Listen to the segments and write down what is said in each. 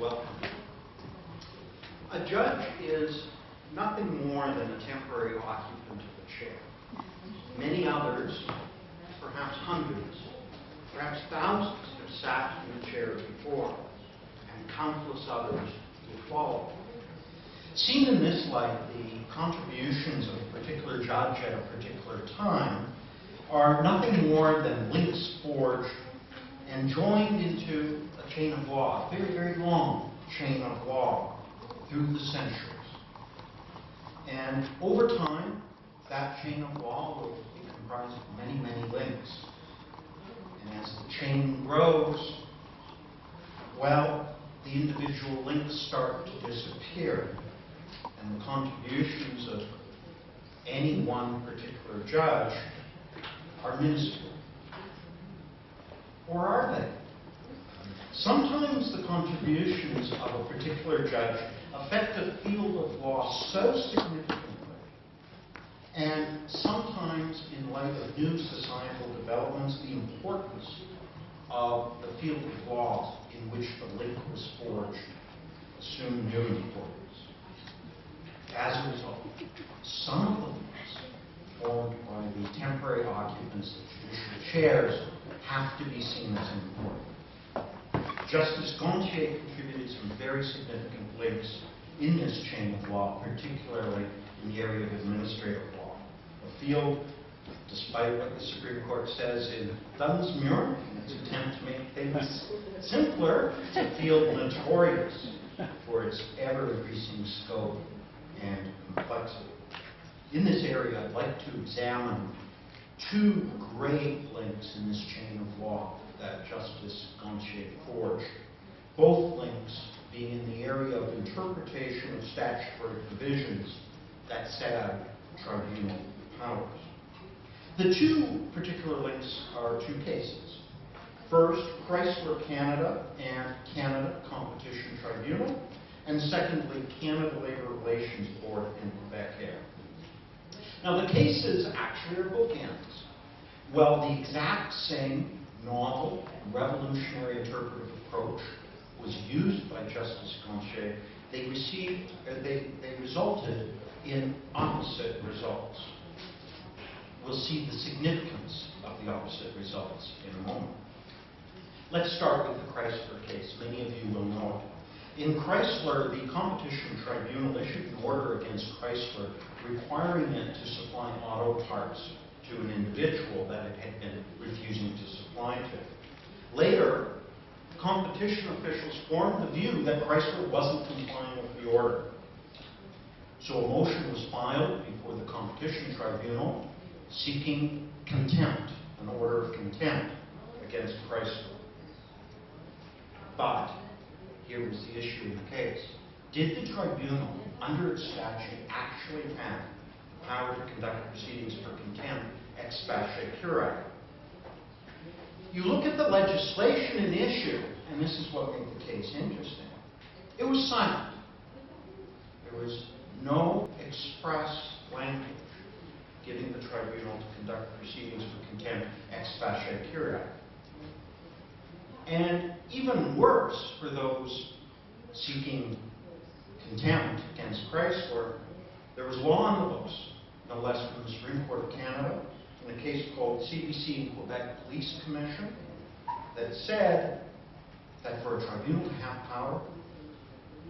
welcome. A judge is nothing more than a temporary occupant of a chair. Many others, perhaps hundreds, perhaps thousands, have sat in the chair before, and countless others will follow. Seen in this light, the contributions of a particular judge at a particular time are nothing more than links forged and joined into a chain of law, a very, very long chain of law through the centuries. And over time, that chain of law will be comprised of many, many links. And as the chain grows, well, the individual links start to disappear, and the contributions of any one particular judge are minuscule. Or are they? Sometimes the contributions of a particular judge affect a field of law so significantly, and sometimes in light of new societal developments, the importance of the field of law in which the link was forged assumed new importance. As a result, some of the links formed by the temporary occupants of judicial chairs have to be seen as important. Justice Gontier contributed some very significant links in this chain of law, particularly in the area of administrative law, a field, despite what the Supreme Court says in Dunsmuir, in its attempt to make things simpler, a field notorious for its ever-increasing scope and complexity. In this area, I'd like to examine two great links in this chain of law that Justice Gontier forged, both links being in the area of interpretation of statutory provisions that set out tribunal powers. The two particular links are two cases. First, Chrysler Canada and Canada Competition Tribunal, and secondly, Canada Labour Relations Board and Quebec Air. Now, the cases actually are bookends. Well, the exact same novel, revolutionary interpretive approach was used by Justice Gontier. They resulted in opposite results. We'll see the significance of the opposite results in a moment. Let's start with the Chrysler case. Many of you will know it. In Chrysler, the Competition Tribunal issued an order against Chrysler requiring it to supply auto parts to an individual that it had been refusing to supply to. Later, competition officials formed the view that Chrysler wasn't complying with the order. So a motion was filed before the Competition Tribunal seeking contempt, an order of contempt against Chrysler. But here was the issue in the case. Did the tribunal, under its statute, actually have the power to conduct proceedings for contempt ex facie curae? You look at the legislation in issue, and this is what made the case interesting. It was silent. There was no express language giving the tribunal to conduct proceedings for contempt ex facie curae. And even worse for those seeking contempt against Chrysler, there was law on the books, no less from the Supreme Court of Canada, in a case called CBC and Quebec Police Commission, that said that for a tribunal to have power,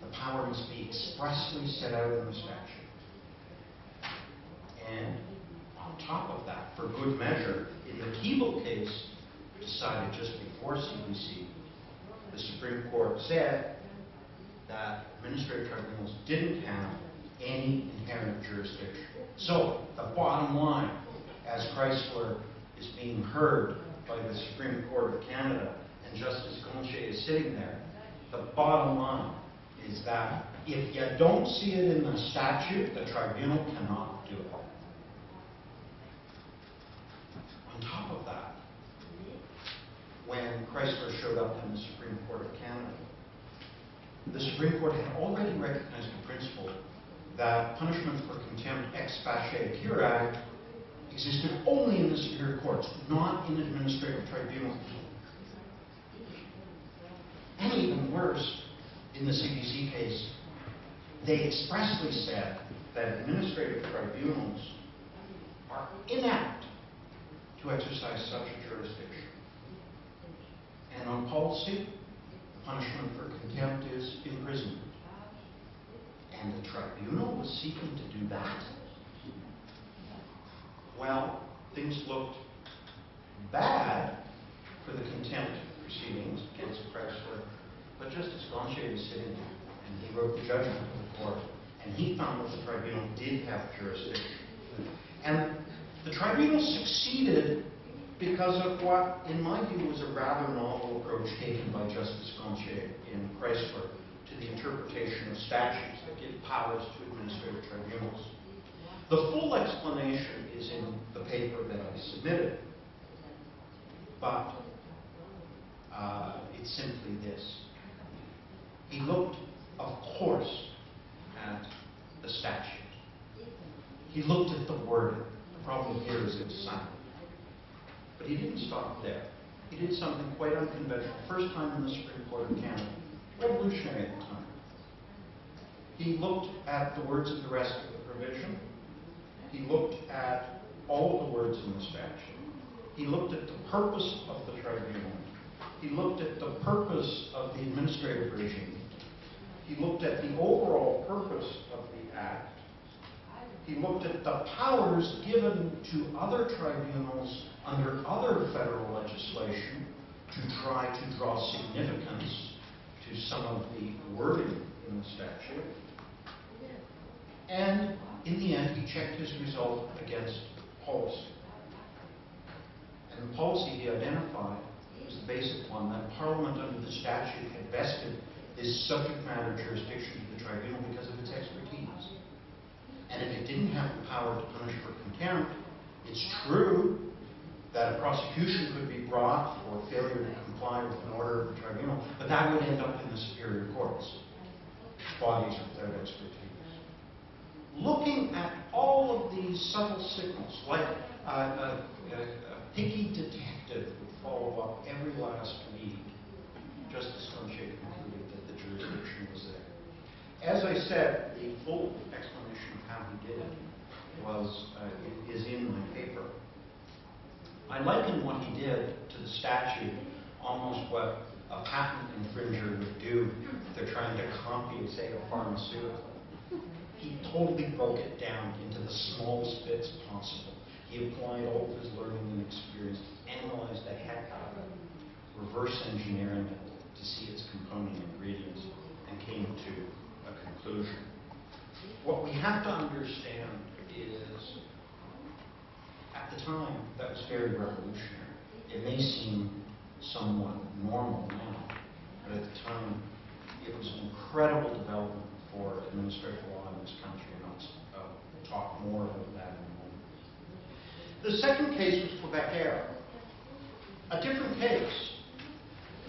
the power must be expressly set out in the statute. And on top of that, for good measure, in the Keeble case, decided just before CBC, the Supreme Court said that administrative tribunals didn't have any inherent jurisdiction. So, the bottom line, as Chrysler is being heard by the Supreme Court of Canada, and Justice Gontier is sitting there, the bottom line is that if you don't see it in the statute, the tribunal cannot do it. On top of that, when Chrysler showed up in the Supreme Court of Canada, the Supreme Court had already recognized the principle that punishment for contempt ex facie curae existed only in the superior courts, not in administrative tribunals. And even worse, in the CBC case, they expressly said that administrative tribunals are inapt to exercise such a jurisdiction. And on policy, the punishment for contempt is imprisonment. And the tribunal was seeking to do that? Well, things looked bad for the contempt proceedings against Chrysler, but Justice Gontier was sitting there, and he wrote the judgment of the court, and he found that the tribunal did have jurisdiction. And the tribunal succeeded because of what, in my view, was a rather novel approach taken by Justice Gontier in Chrysler to the interpretation of statutes that give powers to administrative tribunals. The full explanation is in the paper that I submitted, but it's simply this. He looked, of course, at the statute. He looked at the wording. The problem here is it's silent. But he didn't stop there. He did something quite unconventional. First time in the Supreme Court of Canada. Revolutionary at the time. He looked at the words of the rest of the provision. He looked at all of the words in the statute. He looked at the purpose of the tribunal. He looked at the purpose of the administrative regime. He looked at the overall purpose of the Act. He looked at the powers given to other tribunals under other federal legislation to try to draw significance to some of the wording in the statute. And in the end, he checked his result against policy. And the policy he identified was the basic one, that Parliament under the statute had vested this subject matter jurisdiction to the tribunal because of its expertise. And if it didn't have the power to punish for contempt, it's true that a prosecution could be brought for failure to comply with an order of the tribunal, but that would end up in the superior courts, bodies with their expertise. Looking at all of these subtle signals, like a picky detective would follow up every last lead, Justice Gontier concluded that the jurisdiction was there. As I said, the full explanation of how he did it was is in my paper. I liken what he did to the statute almost what a patent infringer would do if they're trying to copy, say, a pharmaceutical. He totally broke it down into the smallest bits possible. He applied all of his learning and experience, analyzed the heck out of it, reverse engineering it to see its component ingredients, and came to a conclusion. What we have to understand is, at the time, that was very revolutionary. It may seem somewhat normal now, but at the time, it was an incredible development for administrative law in this country, and I'll talk more about that in a moment. The second case was Quebec Air. A different case.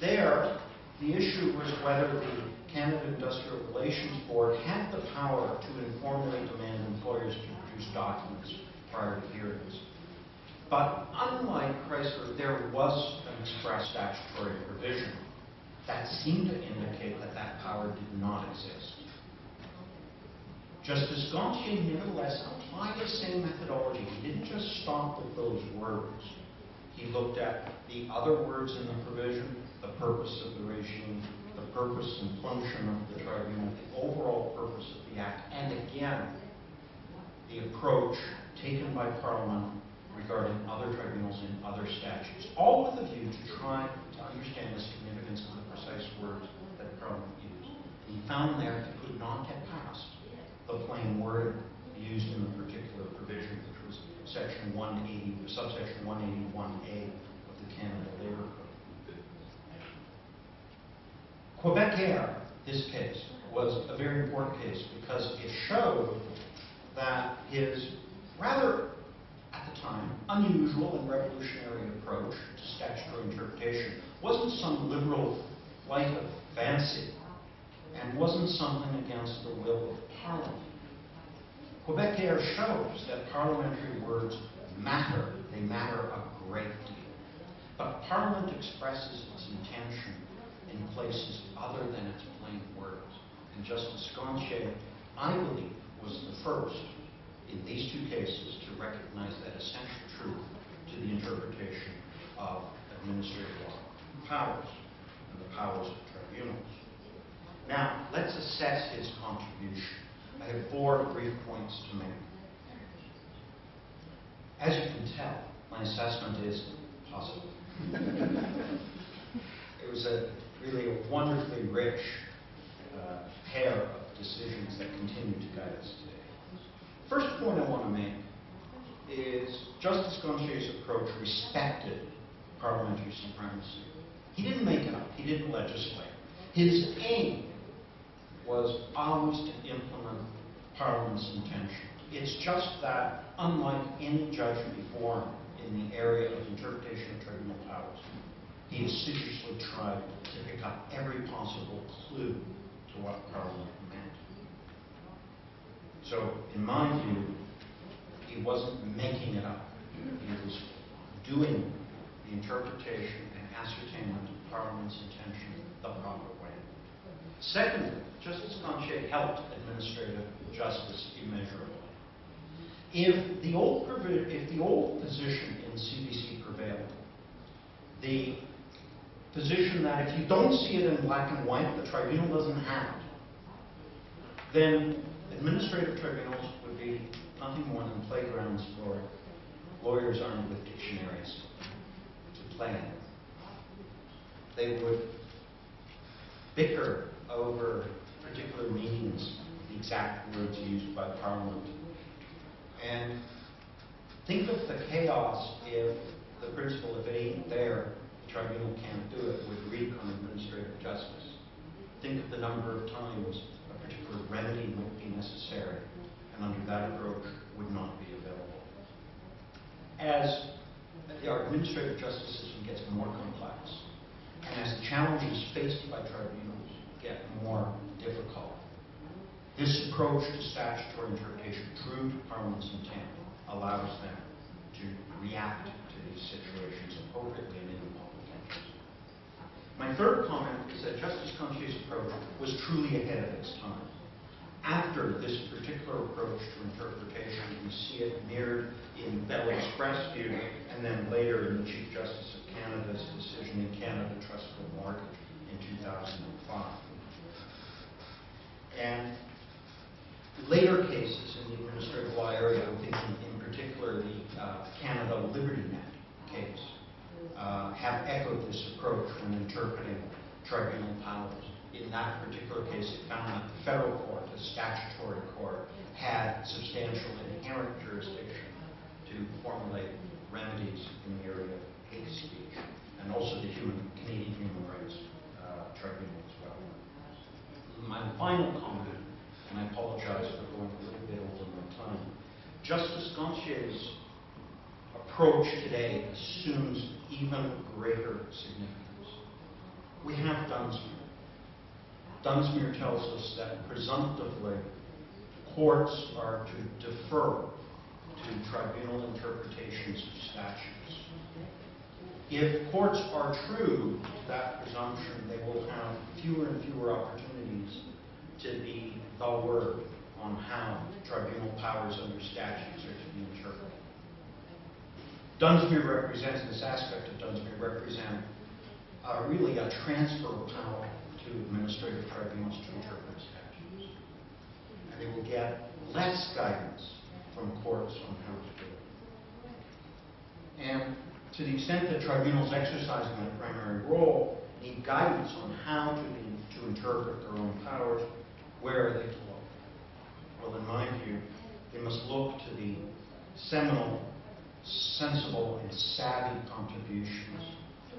There, the issue was whether the Canada Industrial Relations Board had the power to informally demand employers to produce documents prior to hearings. But unlike Chrysler, there was an express statutory provision that seemed to indicate that that power did not exist. Justice Gontier nevertheless applied the same methodology. He didn't just stop with those words. He looked at the other words in the provision, the purpose of the regime, the purpose and function of the tribunal, the overall purpose of the Act, and again, the approach taken by Parliament regarding other tribunals in other statutes, all with a view to try to understand the significance of the precise words that Parliament used. And he found there that could not get past the plain word used in the particular provision, which was section 180, subsection 181A of the Canada Labour Code. Quebec Air, this case, was a very important case because it showed that his rather, at the time, unusual and revolutionary approach to statutory interpretation wasn't some liberal flight of fancy and wasn't something against the will of Parliament. Quebec Air shows that parliamentary words matter. They matter a great deal. But Parliament expresses its intention in places other than its plain words. And Justice Gontier, I believe, was the first in these two cases to recognize that essential truth to the interpretation of administrative law powers and the powers of tribunals. Now, let's assess his contribution. I have 4 brief points to make. As you can tell, my assessment is positive. It was really a wonderfully rich pair of decisions that continue to guide us today. First point I want to make is Justice Gontier's approach respected parliamentary supremacy. He didn't make it up. He didn't legislate. His aim was always to implement Parliament's intention. It's just that, unlike any judge before him in the area of interpretation of tribunal powers, he assiduously tried to pick up every possible clue to what Parliament meant. So, in my view, he wasn't making it up. He was doing the interpretation and ascertainment of Parliament's intention the proper way. Secondly, Justice Gontier helped administrative justice immeasurably. If the old position in CBC prevailed, the position that if you don't see it in black and white, the tribunal doesn't have it, then administrative tribunals would be nothing more than playgrounds for lawyers armed with dictionaries to play in. They would bicker over particular meanings, the exact words used by Parliament. And think of the chaos if the principle, if it ain't there, the tribunal can't do it, would wreak on administrative justice. Think of the number of times a particular remedy might be necessary, and under that approach would not be available. As our administrative justice system gets more complex, and as the challenges faced by tribunals get more difficult, this approach to statutory interpretation, true to Parliament's intent, allows them to react to these situations appropriately and in the public interest. My third comment is that Justice Gontier's approach was truly ahead of its time. After this particular approach to interpretation, we see it mirrored in Bell Express view, and then later in the Chief Justice of Canada's decision in Canada Trust for Mortgage in 2005. And later cases in the administrative law area, I'm thinking in particular the Canada Liberty Net case, have echoed this approach when interpreting tribunal powers. In that particular case, it found that the federal court, the statutory court, had substantial inherent jurisdiction to formulate remedies in the area of hate speech, and also the Canadian Human Rights Tribunal as well. My final comment, and I apologize for going a little bit over my time, Justice Gontier's approach today assumes even greater significance. We have Dunsmuir. Dunsmuir tells us that presumptively courts are to defer to tribunal interpretations of statutes. If courts are true to that presumption, they will have fewer and fewer opportunities to be the word on how tribunal powers under statutes are to be interpreted. Dunsmuir represents, this aspect of Dunsmuir represents really a transfer of power to administrative tribunals to interpret statutes. And they will get less guidance from courts on how to do it. And to the extent that tribunals exercising that primary role need guidance on how to interpret their own powers, where are they to look? Well, in my view, they must look to the seminal, sensible, and savvy contributions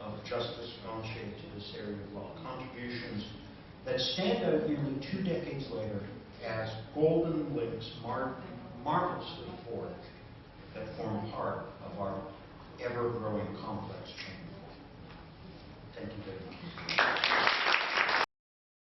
of Justice Gontier to this area of law, contributions that stand out nearly 2 decades later as golden links marvelously forged that form part of our ever-growing complex chain. Thank you very much.